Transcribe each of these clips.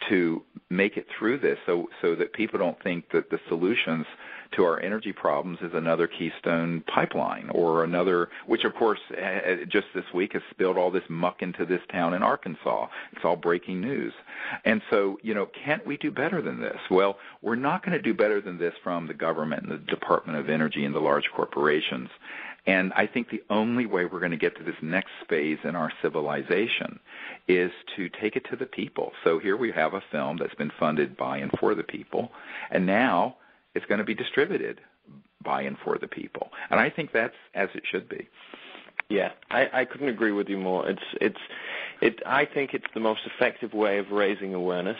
to make it through this so that people don't think that the solutions to our energy problems is another Keystone pipeline or another, which of course just this week has spilled all this muck into this town in Arkansas. It's all breaking news. And so, can't we do better than this? Well, we're not going to do better than this from the government and the Department of Energy and the large corporations. And I think the only way we're going to get to this next phase in our civilization is to take it to the people. So here we have a film that's been funded by and for the people, and now it's going to be distributed by and for the people. And I think that's as it should be. Yeah, I couldn't agree with you more. I think it's the most effective way of raising awareness.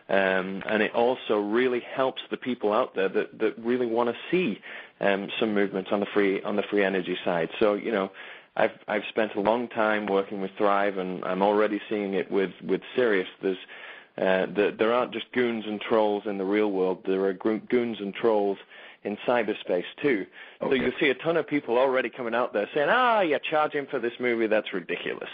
And it also really helps the people out there that really want to see some movement on the free energy side. So I've spent a long time working with Thrive, and I'm already seeing it with Sirius. There aren't just goons and trolls in the real world. There are goons and trolls in cyberspace too. Okay. So you see a ton of people already coming out there saying, you're charging for this movie, that's ridiculous.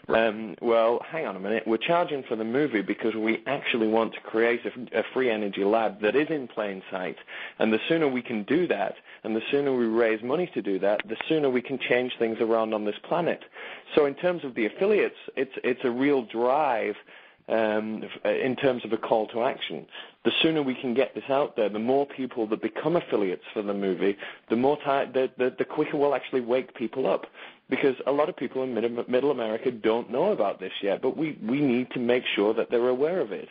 Right. Well, hang on a minute. We're charging for the movie because we actually want to create a free energy lab that is in plain sight. And the sooner we can do that, and the sooner we raise money to do that, the sooner we can change things around on this planet. So in terms of the affiliates, it's a real drive in terms of a call to action. The sooner we can get this out there, the more people that become affiliates for the movie, the quicker we'll actually wake people up. Because a lot of people in Middle America don't know about this yet, but we need to make sure that they're aware of it.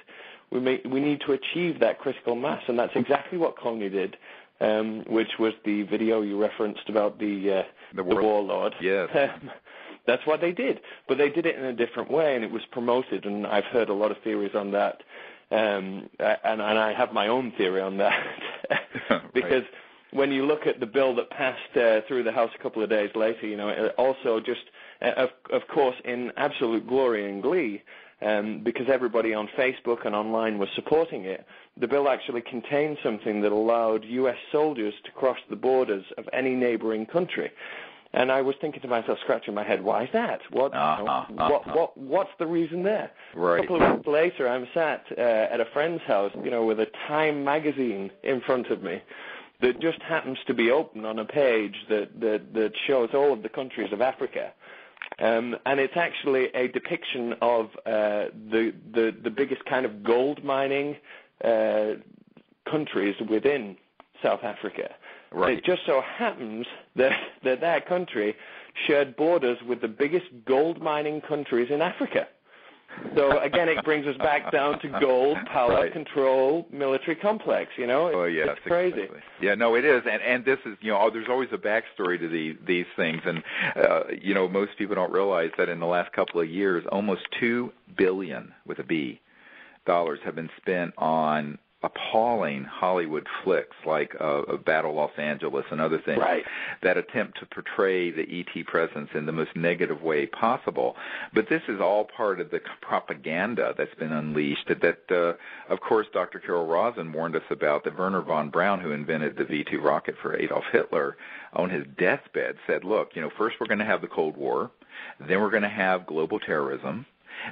We need to achieve that critical mass, and that's exactly what Cloney did, which was the video you referenced about the warlord. Yes. That's what they did, but they did it in a different way, and it was promoted, and I've heard a lot of theories on that, and I have my own theory on that, because when you look at the bill that passed through the House a couple of days later, it also just, of course, in absolute glory and glee, because everybody on Facebook and online was supporting it, the bill actually contained something that allowed U.S. soldiers to cross the borders of any neighboring country. And I was thinking to myself, scratching my head, why is that? What's the reason there? Right. A couple of weeks later, I'm sat at a friend's house, with a Time magazine in front of me that just happens to be open on a page that shows all of the countries of Africa. And it's actually a depiction of the biggest kind of gold mining countries within South Africa. Right. It just so happens that country shared borders with the biggest gold mining countries in Africa. So, again, it brings us back down to gold, power, control, military complex, It's crazy. Exactly. Yeah, no, it is. And this is, there's always a backstory to these things. And, most people don't realize that in the last couple of years, almost $2 billion, with a B, dollars have been spent on appalling Hollywood flicks like Battle Los Angeles and other things that attempt to portray the ET presence in the most negative way possible. But this is all part of the propaganda that's been unleashed that of course, Dr. Carol Rosin warned us about, that Werner von Braun, who invented the V-2 rocket for Adolf Hitler, on his deathbed said, look, first we're going to have the Cold War, then we're going to have global terrorism,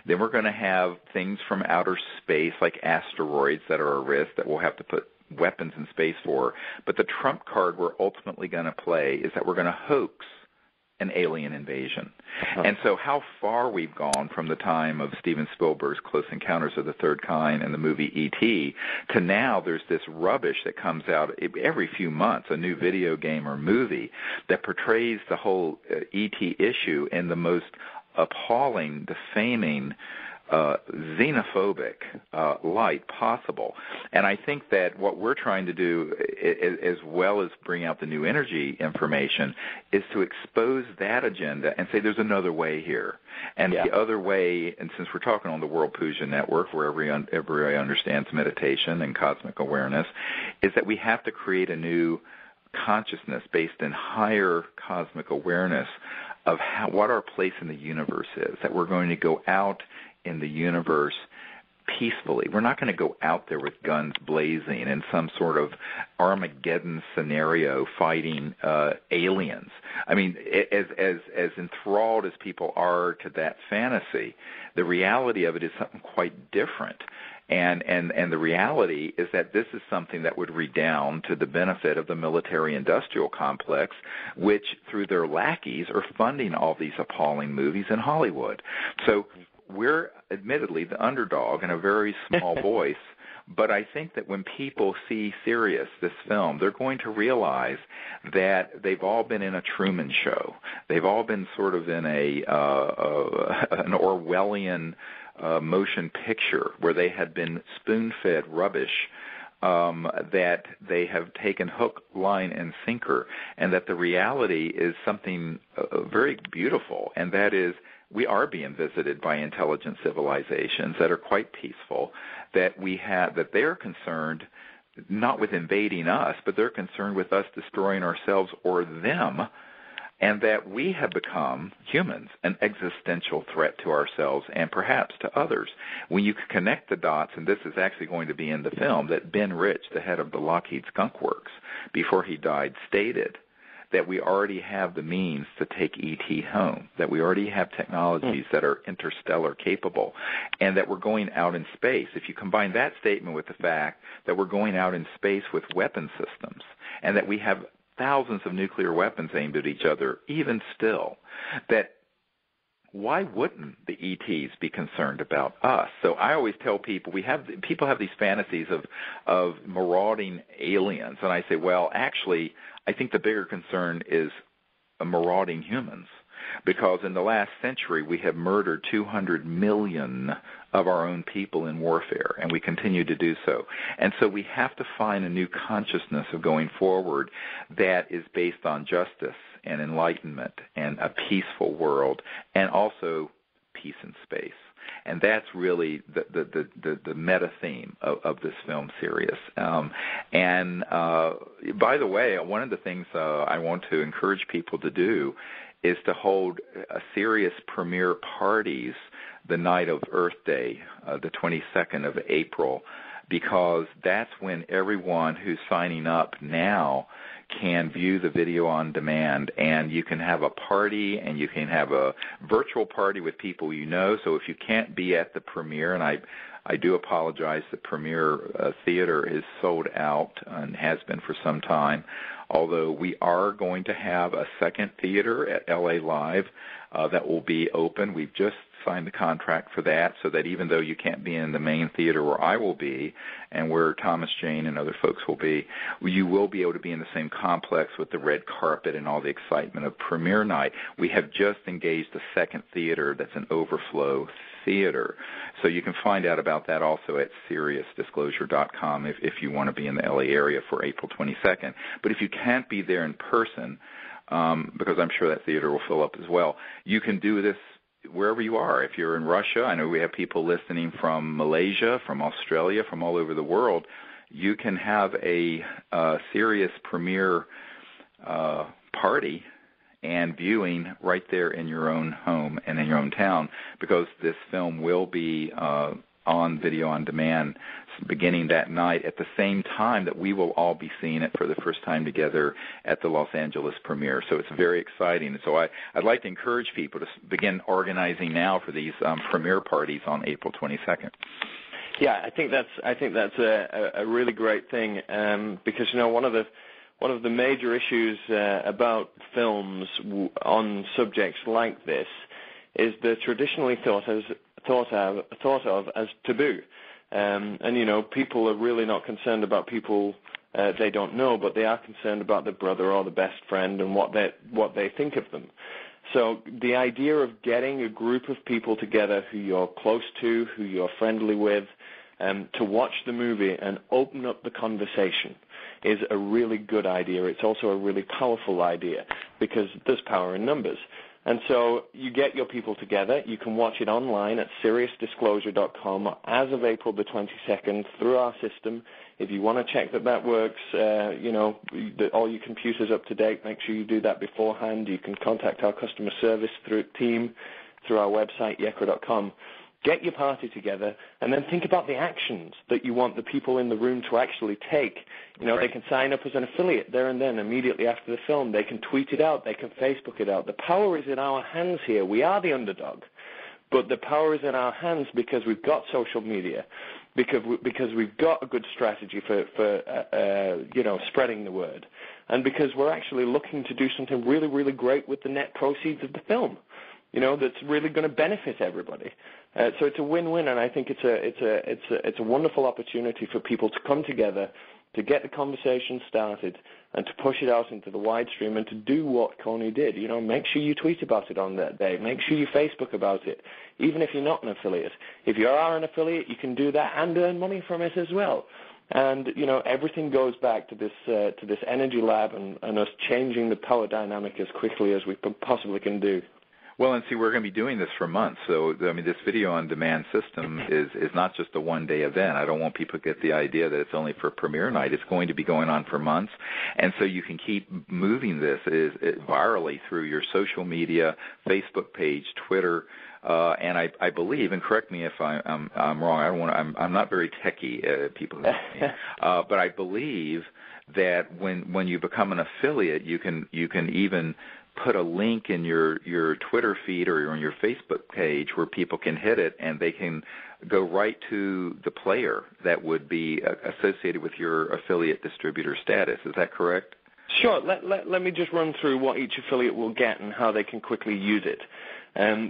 then we're going to have things from outer space like asteroids that are a risk that we'll have to put weapons in space for. But the trump card we're ultimately going to play is that we're going to hoax an alien invasion. And so how far we've gone from the time of Steven Spielberg's Close Encounters of the Third Kind and the movie E.T. to now there's this rubbish that comes out every few months, a new video game or movie that portrays the whole E.T. issue in the most appalling, defaming, xenophobic light possible. And I think that what we're trying to do, as well as bring out the new energy information, is to expose that agenda and say there's another way here. And the other way, and since we're talking on the World Puja Network, where everybody understands meditation and cosmic awareness, is that we have to create a new consciousness based in higher cosmic awareness of what our place in the universe is, that we're going to go out in the universe peacefully. We're not going to go out there with guns blazing in some sort of Armageddon scenario fighting aliens. I mean, as enthralled as people are to that fantasy, the reality of it is something quite different. And the reality is that this is something that would redound to the benefit of the military-industrial complex, which, through their lackeys, are funding all these appalling movies in Hollywood. So we're admittedly the underdog in a very small voice, but I think that when people see Sirius, this film, they're going to realize that they've all been in a Truman Show. They've all been sort of in an Orwellian motion picture where they had been spoon-fed rubbish that they have taken hook, line, and sinker, and that the reality is something very beautiful, and that is we are being visited by intelligent civilizations that are quite peaceful, that they're concerned not with invading us, but they're concerned with us destroying ourselves or them, and that we have become, humans, an existential threat to ourselves and perhaps to others. When you connect the dots, and this is actually going to be in the film, that Ben Rich, the head of the Lockheed Skunk Works, before he died, stated that we already have the means to take ET home, that we already have technologies that are interstellar capable, and that we're going out in space. If you combine that statement with the fact that we're going out in space with weapon systems, and that we have thousands of nuclear weapons aimed at each other, even still, that why wouldn't the ETs be concerned about us? So I always tell people, people have these fantasies of marauding aliens, and I say, well, actually, I think the bigger concern is marauding humans, because in the last century we have murdered 200 million of our own people in warfare, and we continue to do so. And so we have to find a new consciousness of going forward that is based on justice and enlightenment and a peaceful world, and also peace in space. And that's really the meta theme of this film, Sirius. And by the way, one of the things I want to encourage people to do is to hold a Sirius premiere parties the night of Earth Day, the 22nd of April, because that's when everyone who's signing up now can view the video on demand, and you can have a party, and you can have a virtual party with people you know. So if you can't be at the premiere, and I do apologize, the premiere theater is sold out and has been for some time, although we are going to have a second theater at LA Live that will be open. We've just signed the contract for that, so that even though you can't be in the main theater where I will be and where Thomas Jane and other folks will be, you will be able to be in the same complex with the red carpet and all the excitement of premiere night. We have just engaged a second theater that's an overflow theater. So you can find out about that also at SiriusDisclosure.com if you want to be in the LA area for April 22nd. But if you can't be there in person, because I'm sure that theater will fill up as well, you can do this wherever you are. If you're in Russia, I know we have people listening from Malaysia, from Australia, from all over the world. You can have a Sirius premiere party and viewing right there in your own home and in your own town, because this film will be on video on demand beginning that night at the same time that we will all be seeing it for the first time together at the Los Angeles premiere. So it's very exciting. So I'd like to encourage people to begin organizing now for these premiere parties on April 22nd. Yeah, I think that's a really great thing, because one of the major issues about films on subjects like this is they're traditionally thought of as taboo. And people are really not concerned about people they don't know, but they are concerned about their brother or the best friend and what they think of them. So the idea of getting a group of people together who you're close to, who you're friendly with, to watch the movie and open up the conversation is a really good idea. It's also a really powerful idea because there's power in numbers. And so you get your people together. You can watch it online at SiriusDisclosure.com as of April the 22nd through our system. If you want to check that works, all your computers up to date, make sure you do that beforehand. You can contact our customer service team through our website, yekra.com. Get your party together, and then think about the actions that you want the people in the room to actually take. They can sign up as an affiliate there and then, immediately after the film. They can tweet it out. They can Facebook it out. The power is in our hands here. We are the underdog. But the power is in our hands because we've got social media, because we've got a good strategy for spreading the word, and because we're actually looking to do something really, really great with the net proceeds of the film, that's really going to benefit everybody. So it's a win-win, and I think it's a wonderful opportunity for people to come together, to get the conversation started, and to push it out into the wide stream, and to do what Coney did. Make sure you tweet about it on that day. Make sure you Facebook about it, even if you're not an affiliate. If you are an affiliate, you can do that and earn money from it as well. And everything goes back to this energy lab and us changing the power dynamic as quickly as we possibly can do. Well, and see, we're going to be doing this for months. So, this video-on-demand system is not just a one-day event. I don't want people to get the idea that it's only for premiere night. It's going to be going on for months. And so you can keep moving this virally through your social media, Facebook page, Twitter, and I believe, and correct me if I'm wrong. I'm not very techie, people who know me, but I believe that when you become an affiliate, you can even put a link in your Twitter feed or on your Facebook page where people can hit it and they can go right to the player that would be associated with your affiliate distributor status. Is that correct? Sure. Let me just run through what each affiliate will get and how they can quickly use it.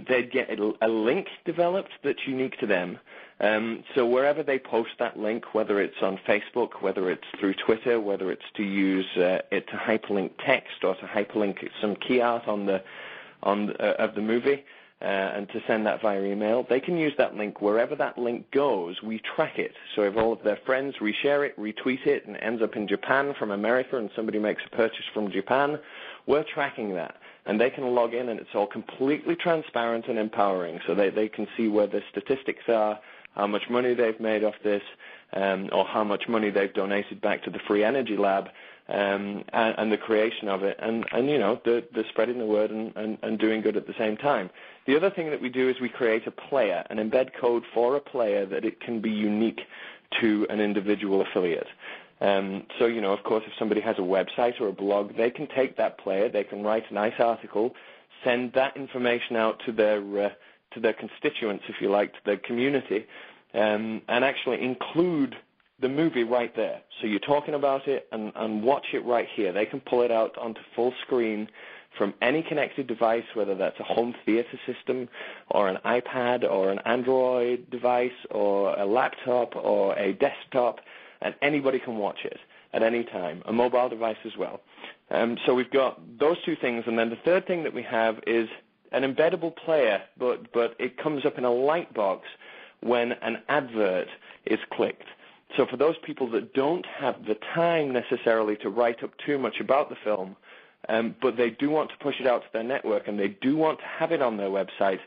They'd get a link developed that's unique to them. So wherever they post that link, whether it's on Facebook, whether it's through Twitter, whether it's to use it to hyperlink text or to hyperlink some key art of the movie, and to send that via email, they can use that link. Wherever that link goes, we track it. So if all of their friends reshare it, retweet it, and it ends up in Japan from America and somebody makes a purchase from Japan, we're tracking that. And they can log in, and it's all completely transparent and empowering. So they can see where the statistics are, how much money they've made off this, or how much money they've donated back to the Free Energy Lab, and the creation of it, and the spreading the word and doing good at the same time. The other thing that we do is we create a player, an embed code for a player that it can be unique to an individual affiliate. So, of course, if somebody has a website or a blog, they can take that player, they can write a nice article, send that information out to their constituents, if you like, to their community, and actually include the movie right there. So you're talking about it and watch it right here. They can pull it out onto full screen from any connected device, whether that's a home theater system or an iPad or an Android device or a laptop or a desktop, and anybody can watch it at any time, a mobile device as well. So we've got those two things, and then the third thing that we have is an embeddable player, but it comes up in a light box when an advert is clicked. So for those people that don't have the time necessarily to write up too much about the film, but they do want to push it out to their network and they do want to have it on their website,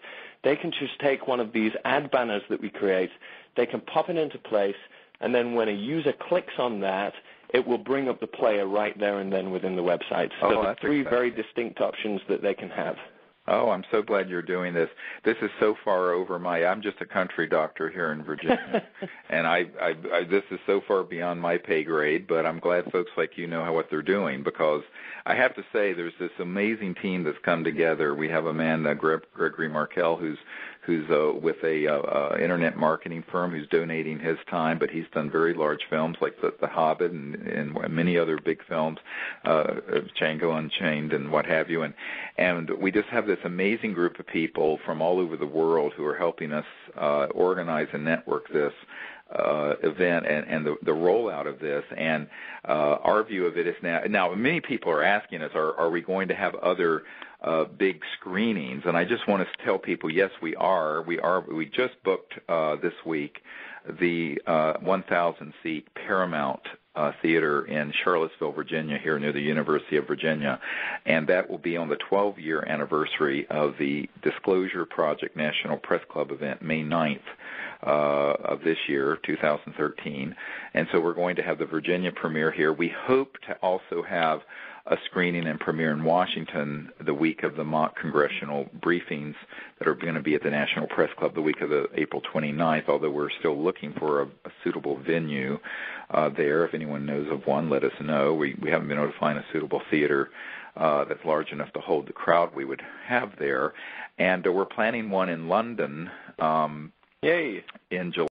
they can just take one of these ad banners that we create, they can pop it into place, and then when a user clicks on that, it will bring up the player right there and then within the website. So there's three very distinct options that they can have. Oh, I'm so glad you're doing this. This is so far over I'm just a country doctor here in Virginia, and I this is so far beyond my pay grade, but I'm glad folks like you know what they're doing, because I have to say there's this amazing team that's come together. We have a man, Gregory Markell, who's with a internet marketing firm who's donating his time, but he's done very large films like The Hobbit and many other big films, Django Unchained and what have you, and we just have this amazing group of people from all over the world who are helping us organize and network this event and the rollout of this. And our view of it is now many people are asking us, are we going to have other big screenings? And I just want to tell people, yes, we are. We just booked this week the 1,000-seat Paramount Theater in Charlottesville, Virginia, here near the University of Virginia, and that will be on the 12-year anniversary of the Disclosure Project National Press Club event, May 9th of this year, 2013, and so we're going to have the Virginia premiere here. We hope to also have a screening and premiere in Washington the week of the mock congressional briefings that are going to be at the National Press Club the week of the April 29th, although we're still looking for a suitable venue there. If anyone knows of one, let us know. We haven't been able to find a suitable theater that's large enough to hold the crowd we would have there. And we're planning one in London Yay! in July.